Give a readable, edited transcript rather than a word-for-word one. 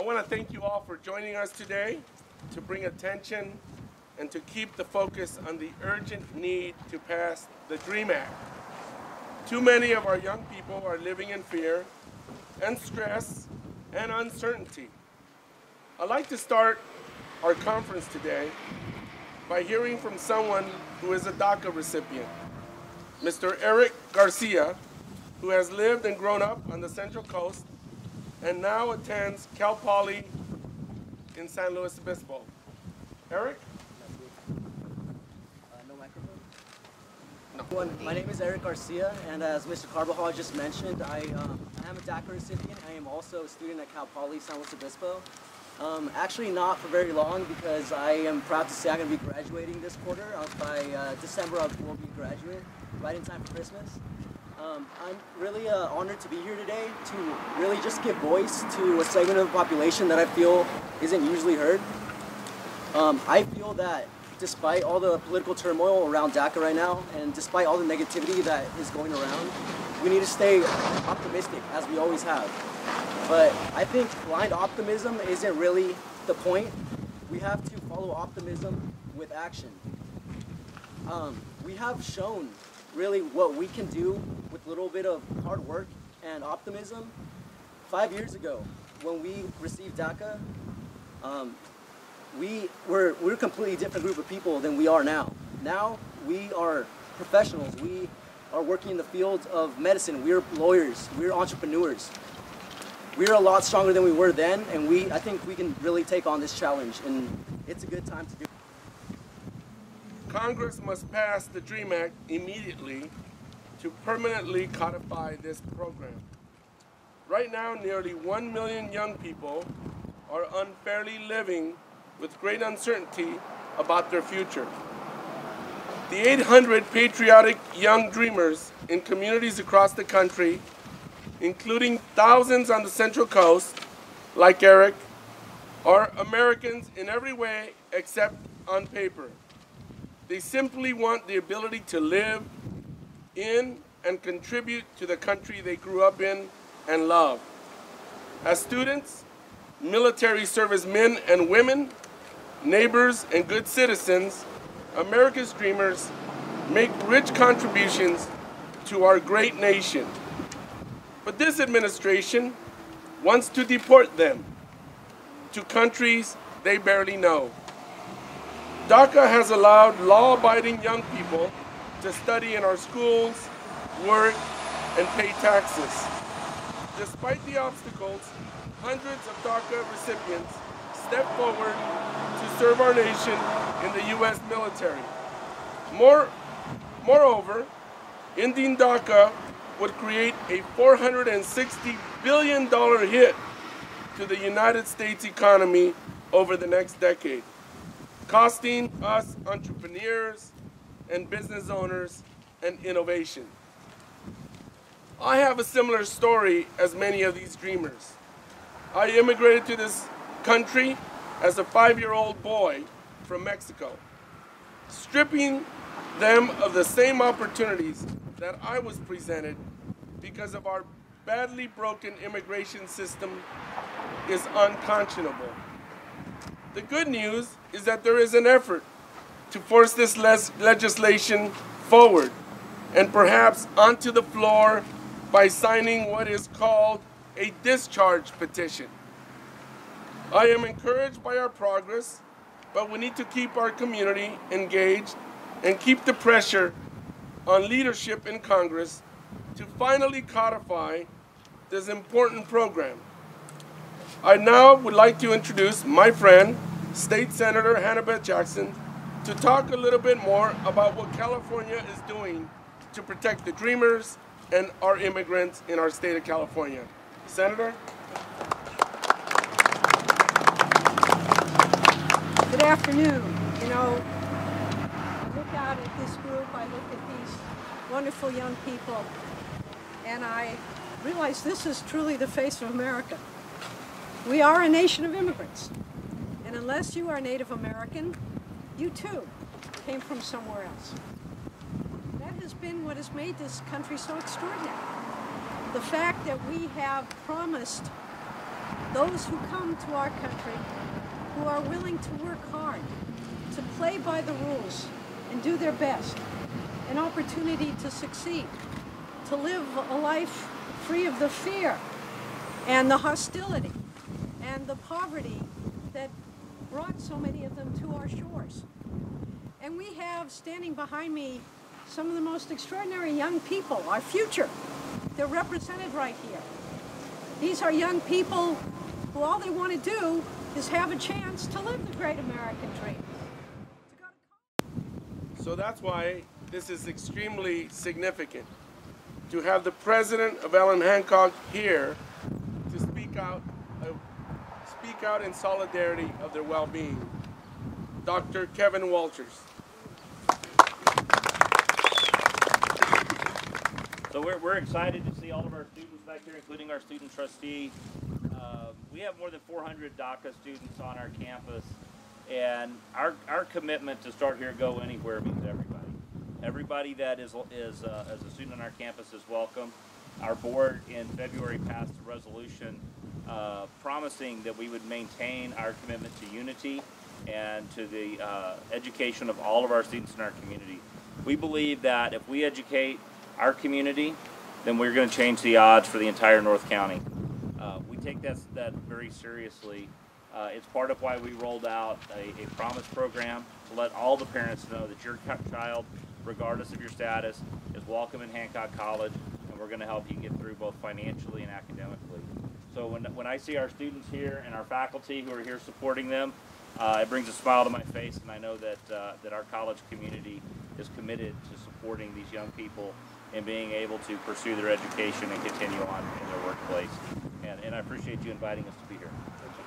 want to thank you all for joining us today to bring attention and to keep the focus on the urgent need to pass the DREAM Act. Too many of our young people are living in fear and stress and uncertainty. I'd like to start our conference today by hearing from someone who is a DACA recipient, Mr. Erik Garcia, who has lived and grown up on the Central Coast and now attends Cal Poly in San Luis Obispo. Erik? No microphone? No. My name is Erik Garcia, and as Mr. Carbajal just mentioned, I am a DACA recipient. I am also a student at Cal Poly San Luis Obispo. Actually not for very long, because I am proud to say I'm going to be graduating this quarter. By December I will be a graduate, right in time for Christmas. I'm really honored to be here today to really just give voice to a segment of the population that I feel isn't usually heard. I feel that despite all the political turmoil around DACA right now, and despite all the negativity that is going around, we need to stay optimistic, as we always have. But I think blind optimism isn't really the point. We have to follow optimism with action. We have shown really what we can do with a little bit of hard work and optimism. 5 years ago, when we received DACA, we're a completely different group of people than we are now. Now we are professionals. We are working in the field of medicine. We're lawyers. We're entrepreneurs. We're a lot stronger than we were then, and I think we can really take on this challenge, and it's a good time to do it. Congress must pass the DREAM Act immediately to permanently codify this program. Right now, nearly 1 million young people are unfairly living with great uncertainty about their future. The 800 patriotic young dreamers in communities across the country, including thousands on the Central Coast, like Erik, are Americans in every way except on paper. They simply want the ability to live in and contribute to the country they grew up in and love. As students, military servicemen and women, neighbors, and good citizens, America's dreamers make rich contributions to our great nation. But this administration wants to deport them to countries they barely know. DACA has allowed law-abiding young people to study in our schools, work, and pay taxes. Despite the obstacles, hundreds of DACA recipients step forward to serve our nation in the U.S. military. Moreover, ending DACA would create a $460 billion hit to the United States economy over the next decade, costing us entrepreneurs and business owners and innovation. I have a similar story as many of these dreamers. I immigrated to this country as a 5-year-old boy from Mexico, stripping them of the same opportunities that I was presented because of our badly broken immigration system is unconscionable. The good news is that there is an effort to force this legislation forward and perhaps onto the floor by signing what is called a discharge petition. I am encouraged by our progress, but we need to keep our community engaged and keep the pressure on leadership in Congress to finally codify this important program. I now would like to introduce my friend, State Senator Hannah-Beth Jackson, to talk a little bit more about what California is doing to protect the dreamers and our immigrants in our state of California. Senator? Good afternoon. You know, I look out at this group, I look at these wonderful young people, and I realize this is truly the face of America. We are a nation of immigrants, and unless you are Native American, you too came from somewhere else. That has been what has made this country so extraordinary. The fact that we have promised those who come to our country, who are willing to work hard, to play by the rules and do their best, an opportunity to succeed, to live a life free of the fear and the hostility and the poverty that brought so many of them to our shores. And we have, standing behind me, some of the most extraordinary young people, our future. They're represented right here. These are young people who all they want to do is have a chance to live the great American dream. So that's why this is extremely significant, to have the president of Ellen Hancock here to speak out in solidarity of their well-being. Dr. Kevin Walthers. So we're excited to see all of our students back here, including our student trustee. We have more than 400 DACA students on our campus, and our commitment to Start Here, Go Anywhere means everybody. Everybody that is as a student on our campus is welcome. Our board in February passed a resolution promising that we would maintain our commitment to unity and to the education of all of our students in our community. We believe that if we educate our community, then we're going to change the odds for the entire North County. We take that very seriously. It's part of why we rolled out a promise program to let all the parents know that your child, regardless of your status, is welcome in Hancock College, and we're going to help you get through both financially and academically. So when I see our students here and our faculty who are here supporting them, it brings a smile to my face, and I know that our college community is committed to supporting these young people and being able to pursue their education and continue on in their workplace. And I appreciate you inviting us to be here. Thank you.